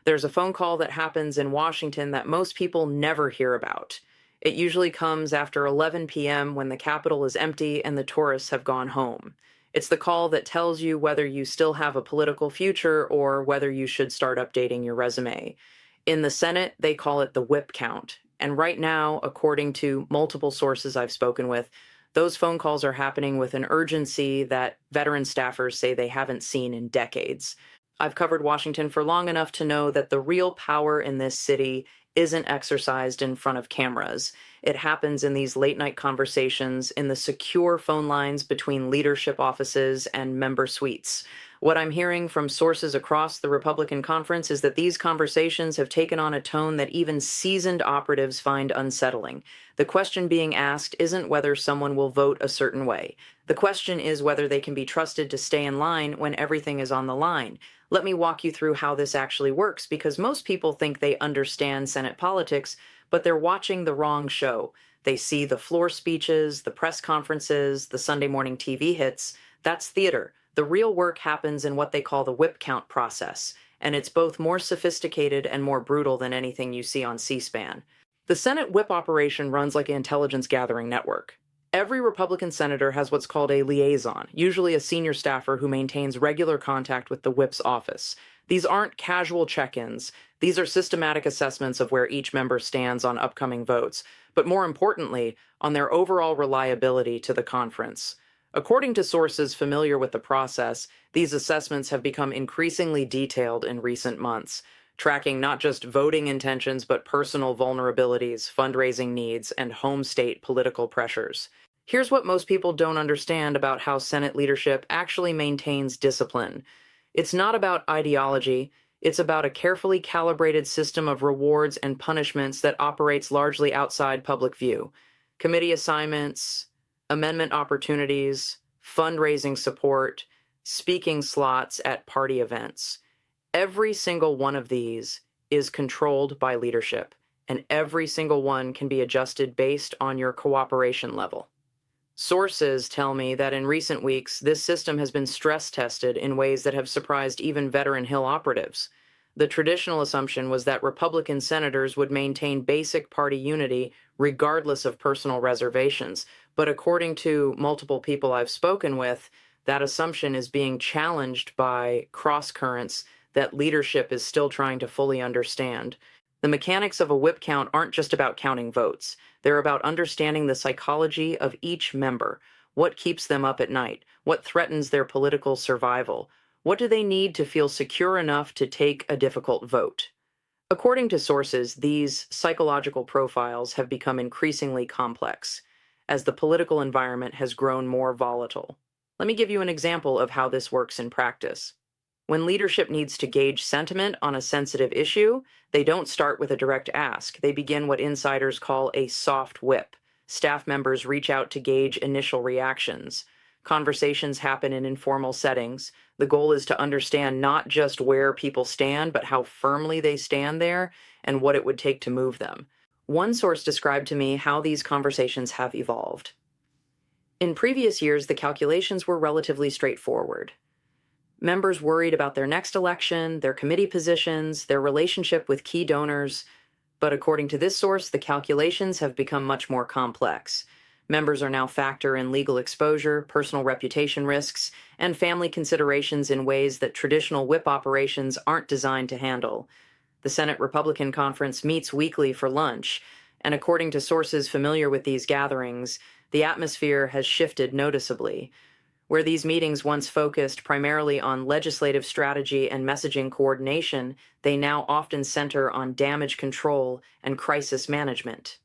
There's a phone call that happens in Washington that most people never hear about. It usually comes after 11 p.m. when the Capitol is empty and the tourists have gone home. It's the call that tells you whether you still have a political future or whether you should start updating your resume. In the Senate, they call it the whip count. And right now, according to multiple sources I've spoken with, those phone calls are happening with an urgency that veteran staffers say they haven't seen in decades. I've covered Washington for long enough to know that the real power in this city isn't exercised in front of cameras. It happens in these late night conversations in the secure phone lines between leadership offices and member suites. What I'm hearing from sources across the Republican conference is that these conversations have taken on a tone that even seasoned operatives find unsettling. The question being asked isn't whether someone will vote a certain way. The question is whether they can be trusted to stay in line when everything is on the line. Let me walk you through how this actually works, because most people think they understand Senate politics, but they're watching the wrong show. They see the floor speeches, the press conferences, the Sunday morning TV hits. That's theater. The real work happens in what they call the whip count process, and it's both more sophisticated and more brutal than anything you see on C-SPAN. The Senate whip operation runs like an intelligence gathering network. Every Republican senator has what's called a liaison, usually a senior staffer who maintains regular contact with the whip's office. These aren't casual check-ins. These are systematic assessments of where each member stands on upcoming votes, but more importantly, on their overall reliability to the conference. According to sources familiar with the process, these assessments have become increasingly detailed in recent months, tracking not just voting intentions but personal vulnerabilities, fundraising needs, and home state political pressures. Here's what most people don't understand about how Senate leadership actually maintains discipline. It's not about ideology, it's about a carefully calibrated system of rewards and punishments that operates largely outside public view. Committee assignments, amendment opportunities, fundraising support, speaking slots at party events. Every single one of these is controlled by leadership, and every single one can be adjusted based on your cooperation level. Sources tell me that in recent weeks, this system has been stress tested in ways that have surprised even veteran Hill operatives. The traditional assumption was that Republican senators would maintain basic party unity regardless of personal reservations, but according to multiple people I've spoken with, that assumption is being challenged by cross-currents that leadership is still trying to fully understand. The mechanics of a whip count aren't just about counting votes. They're about understanding the psychology of each member. What keeps them up at night? What threatens their political survival? What do they need to feel secure enough to take a difficult vote? According to sources, these psychological profiles have become increasingly complex as the political environment has grown more volatile. Let me give you an example of how this works in practice. When leadership needs to gauge sentiment on a sensitive issue, they don't start with a direct ask. They begin what insiders call a soft whip. Staff members reach out to gauge initial reactions. Conversations happen in informal settings. The goal is to understand not just where people stand, but how firmly they stand there and what it would take to move them. One source described to me how these conversations have evolved. In previous years, the calculations were relatively straightforward. Members worried about their next election, their committee positions, their relationship with key donors. But according to this source, the calculations have become much more complex. Members are now factor in legal exposure, personal reputation risks, and family considerations in ways that traditional whip operations aren't designed to handle. The Senate Republican Conference meets weekly for lunch, and according to sources familiar with these gatherings, the atmosphere has shifted noticeably. Where these meetings once focused primarily on legislative strategy and messaging coordination, they now often center on damage control and crisis management.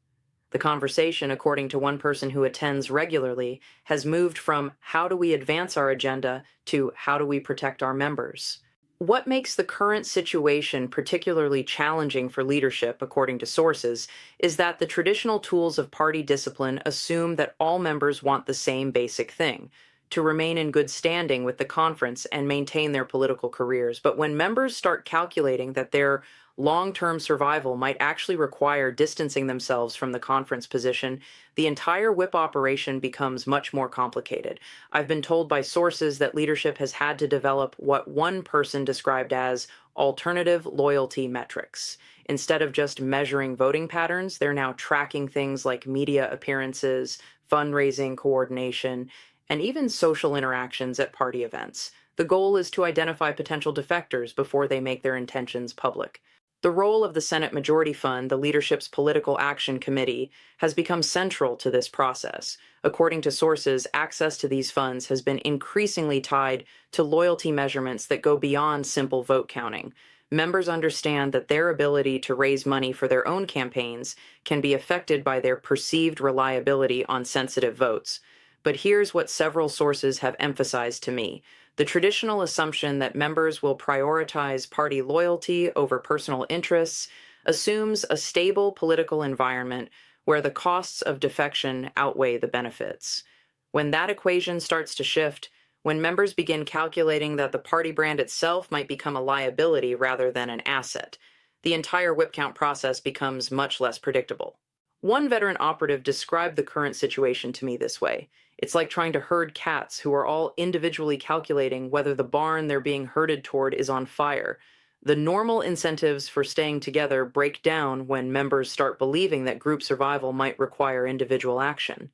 The conversation, according to one person who attends regularly, has moved from how do we advance our agenda to how do we protect our members. What makes the current situation particularly challenging for leadership, according to sources, is that the traditional tools of party discipline assume that all members want the same basic thing: to remain in good standing with the conference and maintain their political careers. But when members start calculating that their long-term survival might actually require distancing themselves from the conference position, the entire whip operation becomes much more complicated. I've been told by sources that leadership has had to develop what one person described as alternative loyalty metrics. Instead of just measuring voting patterns, they're now tracking things like media appearances, fundraising coordination, and even social interactions at party events. The goal is to identify potential defectors before they make their intentions public. The role of the Senate Majority Fund, the leadership's political action committee, has become central to this process. According to sources, access to these funds has been increasingly tied to loyalty measurements that go beyond simple vote counting. Members understand that their ability to raise money for their own campaigns can be affected by their perceived reliability on sensitive votes. But here's what several sources have emphasized to me. The traditional assumption that members will prioritize party loyalty over personal interests assumes a stable political environment where the costs of defection outweigh the benefits. When that equation starts to shift, when members begin calculating that the party brand itself might become a liability rather than an asset, the entire whip count process becomes much less predictable. One veteran operative described the current situation to me this way. It's like trying to herd cats who are all individually calculating whether the barn they're being herded toward is on fire. The normal incentives for staying together break down when members start believing that group survival might require individual action.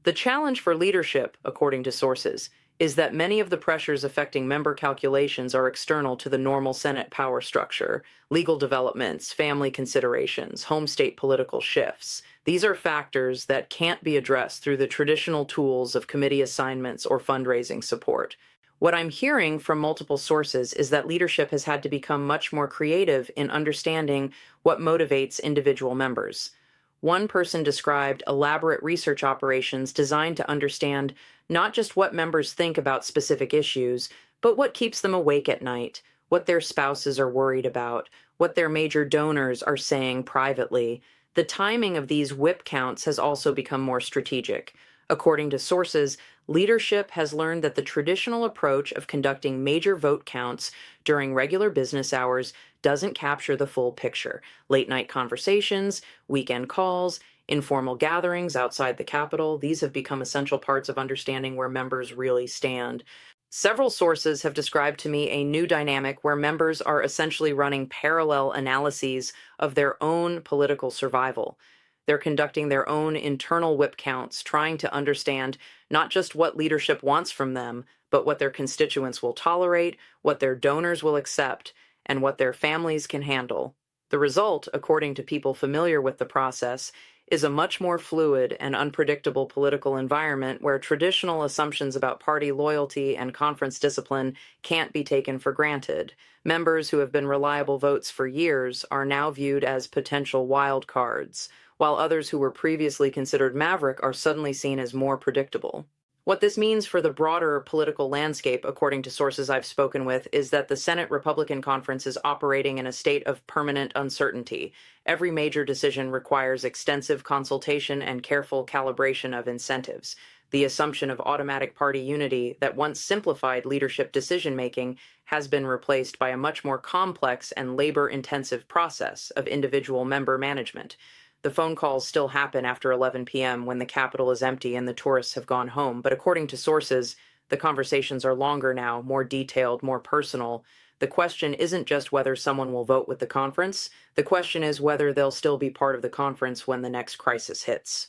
The challenge for leadership, according to sources, is that many of the pressures affecting member calculations are external to the normal Senate power structure: legal developments, family considerations, home state political shifts. These are factors that can't be addressed through the traditional tools of committee assignments or fundraising support. What I'm hearing from multiple sources is that leadership has had to become much more creative in understanding what motivates individual members. One person described elaborate research operations designed to understand not just what members think about specific issues, but what keeps them awake at night, what their spouses are worried about, what their major donors are saying privately. The timing of these whip counts has also become more strategic. According to sources, leadership has learned that the traditional approach of conducting major vote counts during regular business hours doesn't capture the full picture. Late night conversations, weekend calls, informal gatherings outside the Capitol, these have become essential parts of understanding where members really stand. Several sources have described to me a new dynamic where members are essentially running parallel analyses of their own political survival. They're conducting their own internal whip counts, trying to understand not just what leadership wants from them, but what their constituents will tolerate, what their donors will accept, and what their families can handle. The result, according to people familiar with the process, is a much more fluid and unpredictable political environment where traditional assumptions about party loyalty and conference discipline can't be taken for granted. Members who have been reliable votes for years are now viewed as potential wild cards, while others who were previously considered maverick are suddenly seen as more predictable. What this means for the broader political landscape, according to sources I've spoken with, is that the Senate Republican Conference is operating in a state of permanent uncertainty. Every major decision requires extensive consultation and careful calibration of incentives. The assumption of automatic party unity that once simplified leadership decision-making has been replaced by a much more complex and labor-intensive process of individual member management. The phone calls still happen after 11 p.m. when the Capitol is empty and the tourists have gone home, but according to sources, the conversations are longer now, more detailed, more personal. The question isn't just whether someone will vote with the conference. The question is whether they'll still be part of the conference when the next crisis hits.